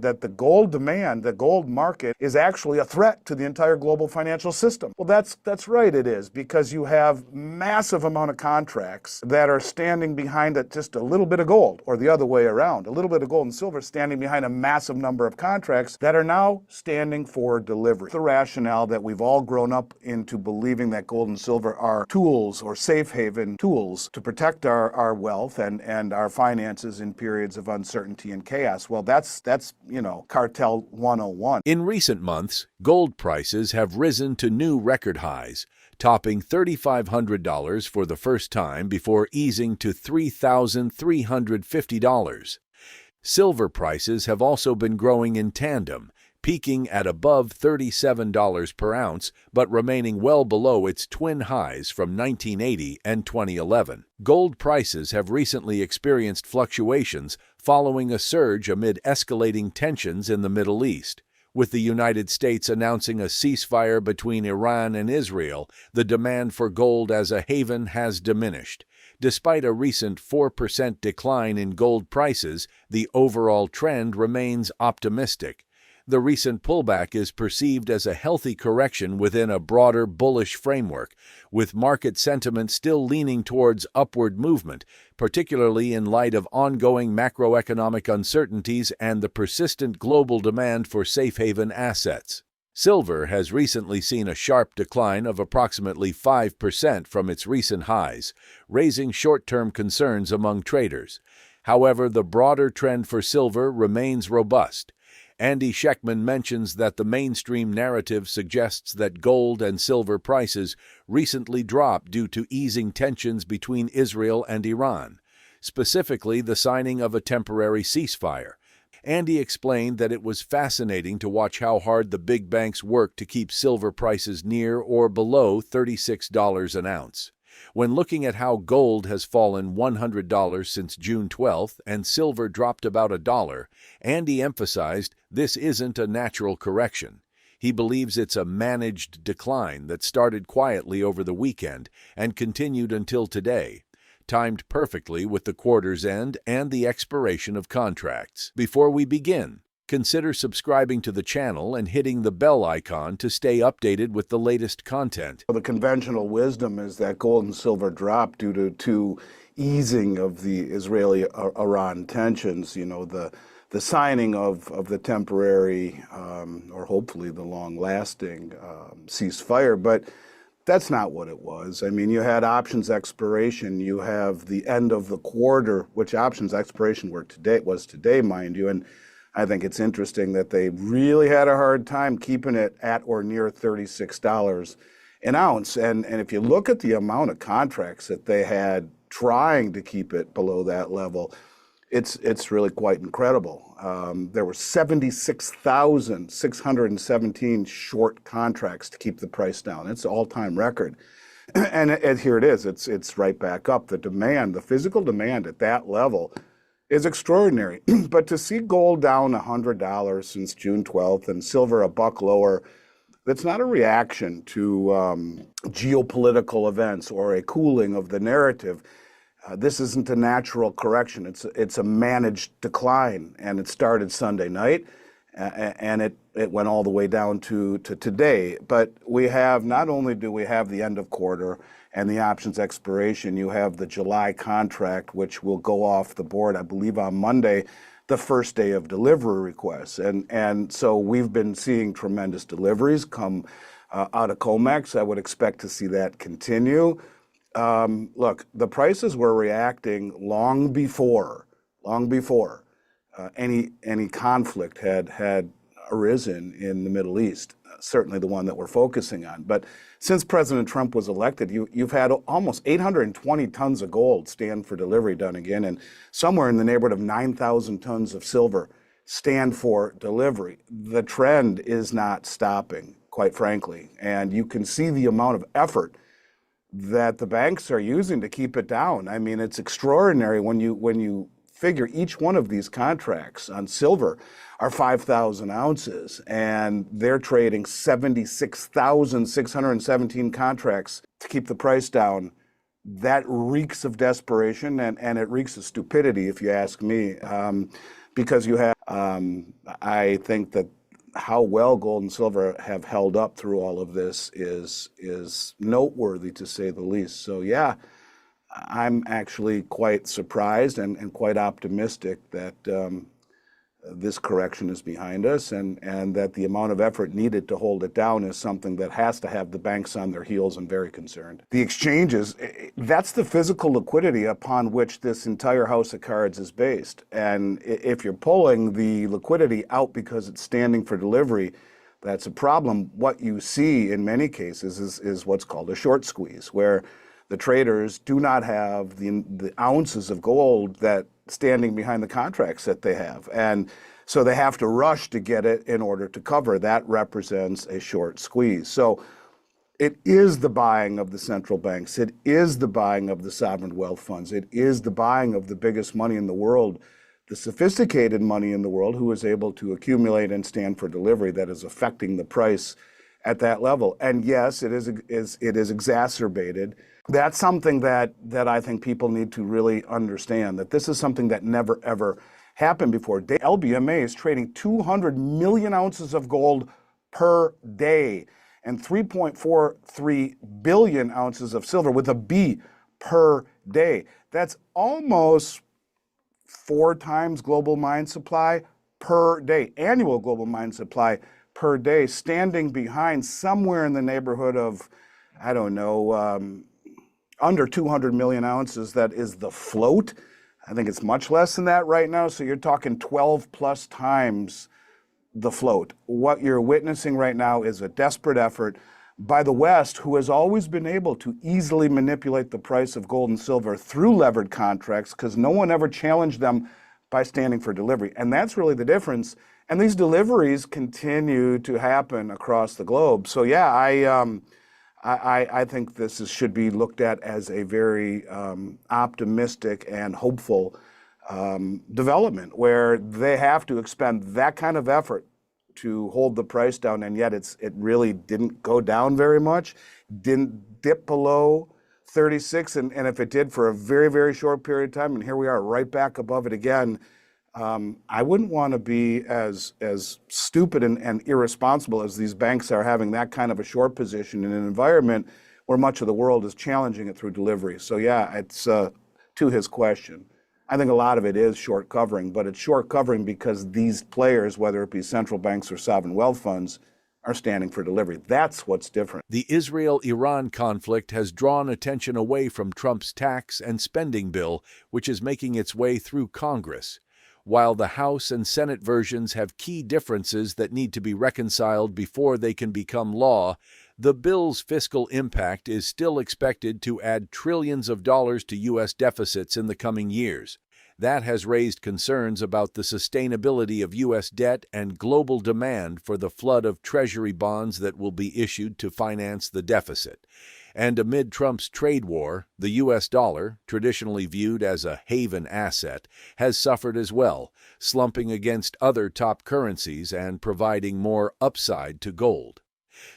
that the gold demand, the gold market, is actually a threat to the entire global financial system. Well, that's right, it is, because you have massive amount of contracts that are standing behind just a little bit of gold, or the other way around, a little bit of gold and silver standing behind a massive number of contracts that are now standing for delivery. The rationale that we've all grown up into believing that gold and silver are tools or safe haven tools to protect our wealth and our finances in periods of uncertainty and chaos. Well, that's Cartel 101. In recent months, gold prices have risen to new record highs, topping $3,500 for the first time before easing to $3,350. Silver prices have also been growing in tandem, peaking at above $37 per ounce, but remaining well below its twin highs from 1980 and 2011. Gold prices have recently experienced fluctuations following a surge amid escalating tensions in the Middle East. With the United States announcing a ceasefire between Iran and Israel, the demand for gold as a haven has diminished. Despite a recent 4% decline in gold prices, the overall trend remains optimistic. The recent pullback is perceived as a healthy correction within a broader bullish framework, with market sentiment still leaning towards upward movement, particularly in light of ongoing macroeconomic uncertainties and the persistent global demand for safe haven assets. Silver has recently seen a sharp decline of approximately 5% from its recent highs, raising short-term concerns among traders. However, the broader trend for silver remains robust. Andy Schectman mentions that the mainstream narrative suggests that gold and silver prices recently dropped due to easing tensions between Israel and Iran, specifically the signing of a temporary ceasefire. Andy explained that it was fascinating to watch how hard the big banks worked to keep silver prices near or below $36 an ounce. When looking at how gold has fallen $100 since June 12th and silver dropped about $1, Andy emphasized this isn't a natural correction. He believes it's a managed decline that started quietly over the weekend and continued until today, timed perfectly with the quarter's end and the expiration of contracts. Before we begin, consider subscribing to the channel and hitting the bell icon to stay updated with the latest content. The conventional wisdom is that gold and silver dropped due to easing of the Israeli-Iran tensions, the signing of the temporary or hopefully the long-lasting ceasefire, but that's not what it was. I mean, you had options expiration, you have the end of the quarter, which options expiration was today, mind you, and I think it's interesting that they really had a hard time keeping it at or near $36 an ounce. And if you look at the amount of contracts that they had trying to keep it below that level, it's really quite incredible. There were 76,617 short contracts to keep the price down. It's an all-time record. And here it is. It's right back up. The demand, the physical demand at that level is extraordinary. But to see gold down $100 since June 12th and silver $1 lower, that's not a reaction to geopolitical events or a cooling of the narrative. This isn't a natural correction. It's a managed decline, and it started Sunday night, and it went all the way down to today. But not only do we have the end of quarter and the options expiration, you have the July contract, which will go off the board, I believe, on Monday, the first day of delivery requests. And so we've been seeing tremendous deliveries come out of COMEX. I would expect to see that continue. Look, the prices were reacting long before any conflict had arisen in the Middle East, certainly the one that we're focusing on. But since President Trump was elected, you've had almost 820 tons of gold stand for delivery done again, and somewhere in the neighborhood of 9,000 tons of silver stand for delivery. The trend is not stopping, quite frankly, and you can see the amount of effort that the banks are using to keep it down. I mean, it's extraordinary when you figure each one of these contracts on silver are 5,000 ounces, and they're trading 76,617 contracts to keep the price down. That reeks of desperation, and it reeks of stupidity, if you ask me, because you have, I think that how well gold and silver have held up through all of this is noteworthy, to say the least. So yeah, I'm actually quite surprised and quite optimistic that this correction is behind us, and that the amount of effort needed to hold it down is something that has to have the banks on their heels and very concerned. The exchanges, that's the physical liquidity upon which this entire house of cards is based. And if you're pulling the liquidity out because it's standing for delivery, that's a problem. What you see in many cases is what's called a short squeeze, where the traders do not have the ounces of gold that standing behind the contracts that they have. And so they have to rush to get it in order to cover. That represents a short squeeze. So it is the buying of the central banks. It is the buying of the sovereign wealth funds. It is the buying of the biggest money in the world, the sophisticated money in the world, who is able to accumulate and stand for delivery, that is affecting the price at that level. And yes, it is exacerbated. That's something that I think people need to really understand, that this is something that never, ever happened before. LBMA is trading 200 million ounces of gold per day and 3.43 billion ounces of silver, with a B, per day. That's almost 4 times global mine supply per day, annual global mine supply per day, standing behind somewhere in the neighborhood of, I don't know, under 200 million ounces. That is the float. I think it's much less than that right now. So you're talking 12 plus times the float. What you're witnessing right now is a desperate effort by the West, who has always been able to easily manipulate the price of gold and silver through levered contracts, because no one ever challenged them by standing for delivery. And that's really the difference. And these deliveries continue to happen across the globe. So yeah, I think this should be looked at as a very optimistic and hopeful development, where they have to expend that kind of effort to hold the price down, and yet it really didn't go down very much, didn't dip below 36, and if it did for a very, very short period of time, and here we are right back above it again. I wouldn't want to be as stupid and irresponsible as these banks are, having that kind of a short position in an environment where much of the world is challenging it through delivery. So yeah, it's to his question, I think a lot of it is short covering, but it's short covering because these players, whether it be central banks or sovereign wealth funds, are standing for delivery. That's what's different. The Israel-Iran conflict has drawn attention away from Trump's tax and spending bill, which is making its way through Congress. While the House and Senate versions have key differences that need to be reconciled before they can become law, the bill's fiscal impact is still expected to add trillions of dollars to U.S. deficits in the coming years. That has raised concerns about the sustainability of U.S. debt and global demand for the flood of Treasury bonds that will be issued to finance the deficit. And amid Trump's trade war, the U.S. dollar, traditionally viewed as a haven asset, has suffered as well, slumping against other top currencies and providing more upside to gold.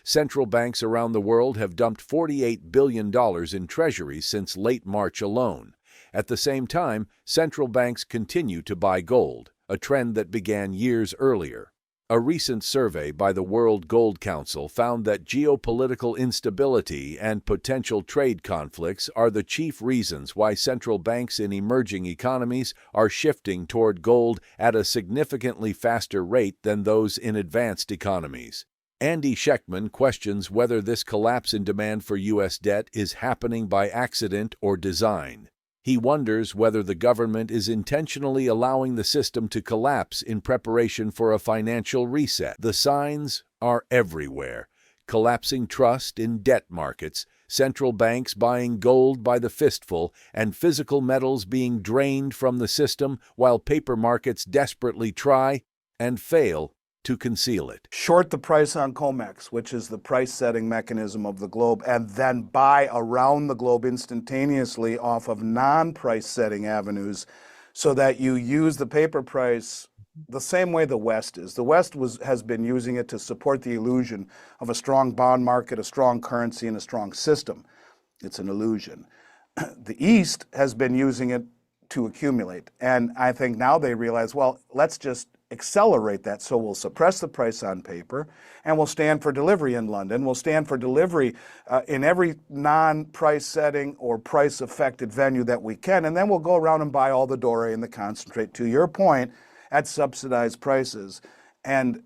Central banks around the world have dumped $48 billion in treasuries since late March alone. At the same time, central banks continue to buy gold, a trend that began years earlier. A recent survey by the World Gold Council found that geopolitical instability and potential trade conflicts are the chief reasons why central banks in emerging economies are shifting toward gold at a significantly faster rate than those in advanced economies. Andy Schectman questions whether this collapse in demand for U.S. debt is happening by accident or design. He wonders whether the government is intentionally allowing the system to collapse in preparation for a financial reset. The signs are everywhere: collapsing trust in debt markets, central banks buying gold by the fistful, and physical metals being drained from the system while paper markets desperately try and fail to conceal it. Short the price on COMEX, which is the price-setting mechanism of the globe, and then buy around the globe instantaneously off of non-price-setting avenues, so that you use the paper price the same way the West is. The West has been using it to support the illusion of a strong bond market, a strong currency, and a strong system. It's an illusion. The East has been using it to accumulate. And I think now they realize, well, let's just accelerate that. So we'll suppress the price on paper, and we'll stand for delivery in London. We'll stand for delivery in every non-price setting or price-affected venue that we can. And then we'll go around and buy all the doré and the concentrate, to your point, at subsidized prices and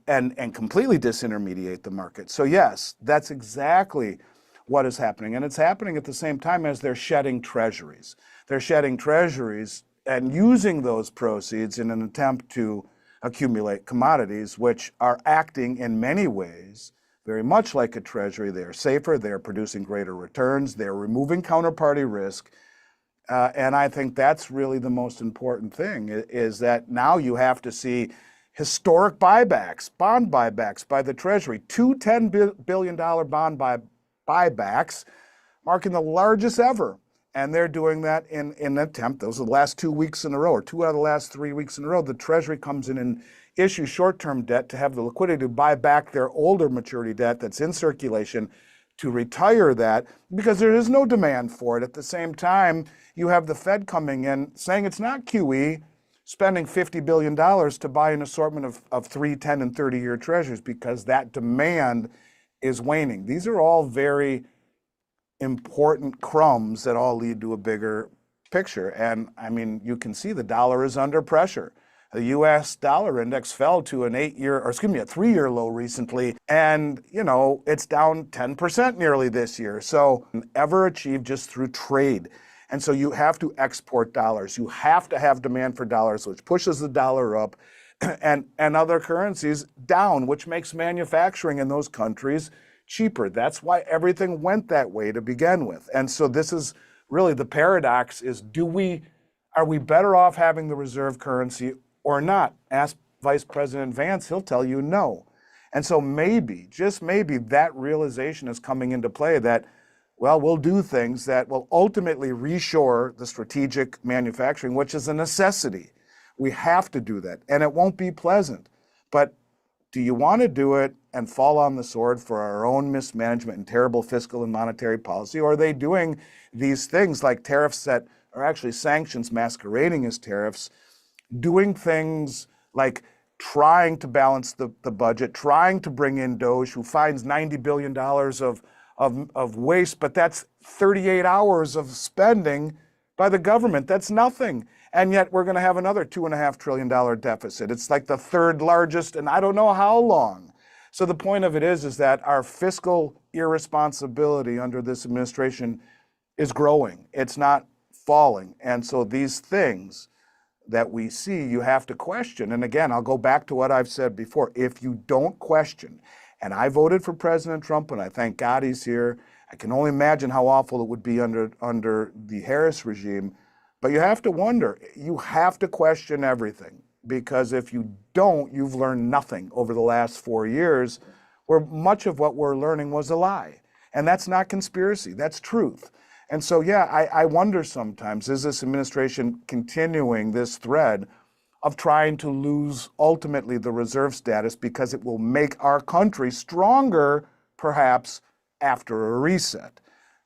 completely disintermediate the market. So yes, that's exactly what is happening. And it's happening at the same time as they're shedding treasuries. They're shedding treasuries and using those proceeds in an attempt to accumulate commodities, which are acting in many ways very much like a treasury. They are safer, they are producing greater returns, they're removing counterparty risk. And I think that's really the most important thing, is that now you have to see historic buybacks, bond buybacks by the Treasury, two $10 billion bond buybacks, marking the largest ever. And they're doing that in an attempt. Those are the last 2 weeks in a row, or 2 out of the last 3 weeks in a row. The Treasury comes in and issues short-term debt to have the liquidity to buy back their older maturity debt that's in circulation, to retire that, because there is no demand for it. At the same time, you have the Fed coming in saying it's not QE, spending $50 billion to buy an assortment of 3, 10, and 30-year treasuries, because that demand is waning. These are all very important crumbs that all lead to a bigger picture. And I mean, you can see the dollar is under pressure. The US dollar index fell to a 3-year low recently. And, it's down 10% nearly this year. So ever achieved just through trade. And so you have to export dollars. You have to have demand for dollars, which pushes the dollar up, and other currencies down, which makes manufacturing in those countries cheaper. That's why everything went that way to begin with. And so this is really the paradox, is are we better off having the reserve currency or not? Ask Vice President Vance, he'll tell you no. And so maybe, just maybe, that realization is coming into play that, well, we'll do things that will ultimately reshore the strategic manufacturing, which is a necessity. We have to do that, and it won't be pleasant. But do you want to do it and fall on the sword for our own mismanagement and terrible fiscal and monetary policy? Or are they doing these things like tariffs that are actually sanctions masquerading as tariffs, doing things like trying to balance the budget, trying to bring in Doge, who finds $90 billion of waste, but that's 38 hours of spending by the government. That's nothing. And yet we're going to have another $2.5 trillion deficit. It's like the third largest, and I don't know how long. So the point of it is that our fiscal irresponsibility under this administration is growing. It's not falling. And so these things that we see, you have to question. And again, I'll go back to what I've said before. If you don't question, and I voted for President Trump, and I thank God he's here. I can only imagine how awful it would be under the Harris regime. But you have to wonder, you have to question everything, because if you don't, you've learned nothing over the last 4 years, where much of what we're learning was a lie. And that's not conspiracy, that's truth. And so, yeah, I wonder sometimes, is this administration continuing this thread of trying to lose ultimately the reserve status, because it will make our country stronger, perhaps, after a reset?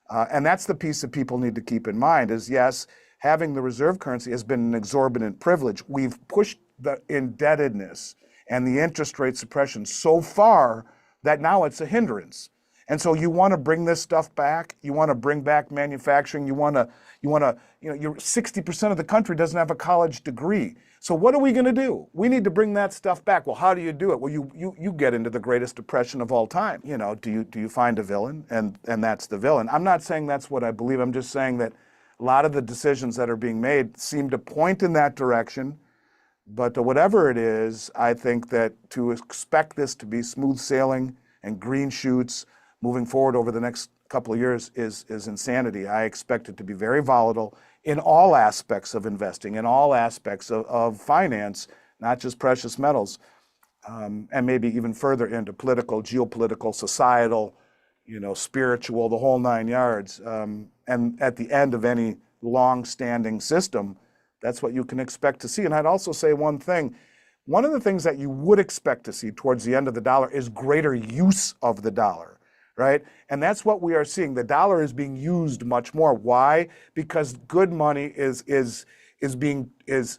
And that's the piece that people need to keep in mind, is yes, having the reserve currency has been an exorbitant privilege. We've pushed the indebtedness and the interest rate suppression so far that now it's a hindrance. And so you want to bring this stuff back. You want to bring back manufacturing. You want to, 60% of the country doesn't have a college degree. So what are we going to do? We need to bring that stuff back. Well, how do you do it? Well, you get into the greatest depression of all time. Do you find a villain? And that's the villain. I'm not saying that's what I believe. I'm just saying that a lot of the decisions that are being made seem to point in that direction. But whatever it is, I think that to expect this to be smooth sailing and green shoots moving forward over the next couple of years is insanity. I expect it to be very volatile in all aspects of investing, in all aspects of finance, not just precious metals, and maybe even further into political, geopolitical, societal, spiritual, the whole 9 yards. And at the end of any long-standing system, that's what you can expect to see. And I'd also say one thing. One of the things that you would expect to see towards the end of the dollar is greater use of the dollar, right? And that's what we are seeing. The dollar is being used much more. Why? Because good money is is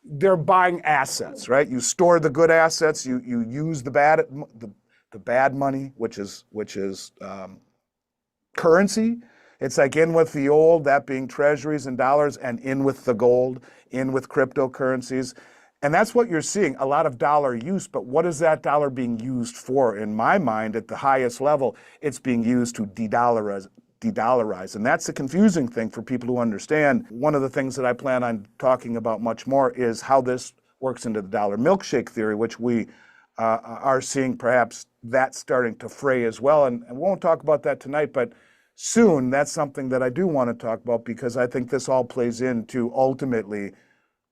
they're buying assets, right? You store the good assets, you use the bad money, which is currency. It's like in with the old, that being treasuries and dollars, and in with the gold, in with cryptocurrencies. And that's what you're seeing, a lot of dollar use. But what is that dollar being used for? In my mind, at the highest level, it's being used to de-dollarize. And that's the confusing thing for people to understand. One of the things that I plan on talking about much more is how this works into the dollar milkshake theory, which we are seeing perhaps that starting to fray as well. And we won't talk about that tonight, but soon that's something that I do want to talk about, because I think this all plays into ultimately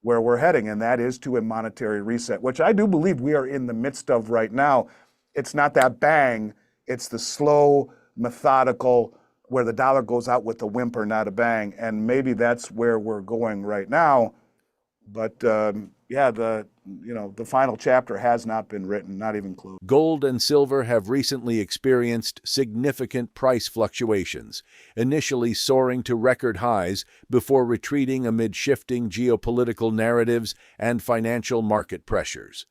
where we're heading, and that is to a monetary reset, which I do believe we are in the midst of right now. It's not that bang, it's the slow, methodical, where the dollar goes out with a whimper, not a bang. And maybe that's where we're going right now. But yeah, the final chapter has not been written, not even close. Gold and silver have recently experienced significant price fluctuations, initially soaring to record highs before retreating amid shifting geopolitical narratives and financial market pressures.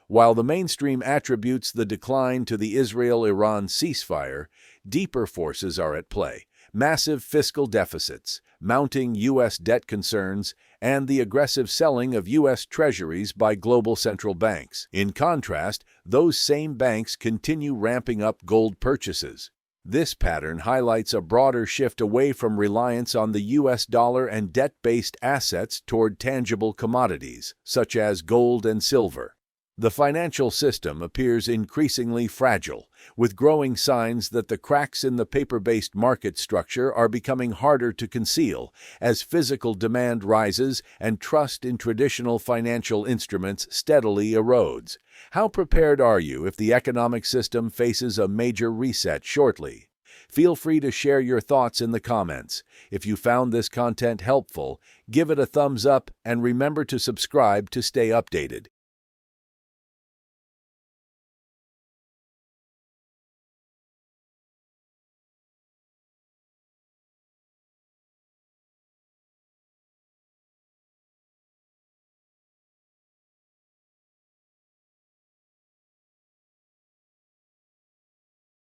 While the mainstream attributes the decline to the Israel-Iran ceasefire, deeper forces are at play: massive fiscal deficits, mounting U.S. debt concerns, and the aggressive selling of U.S. treasuries by global central banks. In contrast, those same banks continue ramping up gold purchases. This pattern highlights a broader shift away from reliance on the U.S. dollar and debt-based assets toward tangible commodities, such as gold and silver. The financial system appears increasingly fragile, with growing signs that the cracks in the paper-based market structure are becoming harder to conceal as physical demand rises and trust in traditional financial instruments steadily erodes. How prepared are you if the economic system faces a major reset shortly? Feel free to share your thoughts in the comments. If you found this content helpful, give it a thumbs up and remember to subscribe to stay updated.